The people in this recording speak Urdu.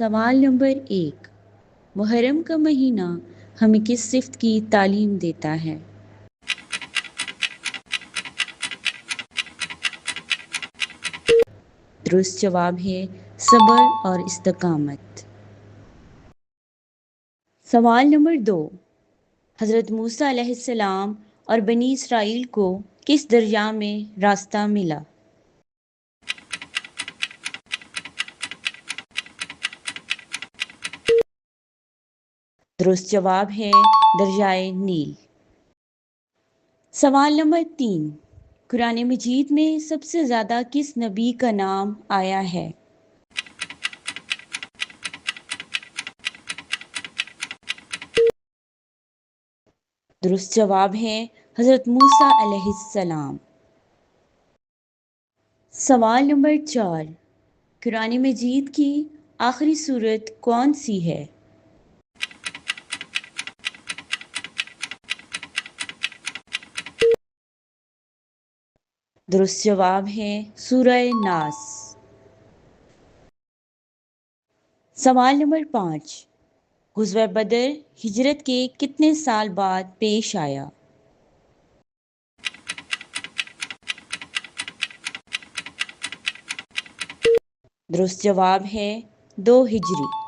سوال نمبر 1، محرم کا مہینہ ہمیں کس صفت کی تعلیم دیتا ہے؟ درست جواب ہے صبر اور استقامت۔ سوال نمبر 2، حضرت موسیٰ علیہ السلام اور بنی اسرائیل کو کس دریا میں راستہ ملا؟ درست جواب ہے دریائے نیل۔ سوال نمبر 3، قرآن مجید میں سب سے زیادہ کس نبی کا نام آیا ہے؟ درست جواب ہے حضرت موسیٰ علیہ السلام۔ سوال نمبر 4، قرآن مجید کی آخری سورت کون سی ہے؟ درست جواب ہے سورہ ناس۔ سوال نمبر 5، غزوہ بدر ہجرت کے کتنے سال بعد پیش آیا؟ درست جواب ہے 2 ہجری۔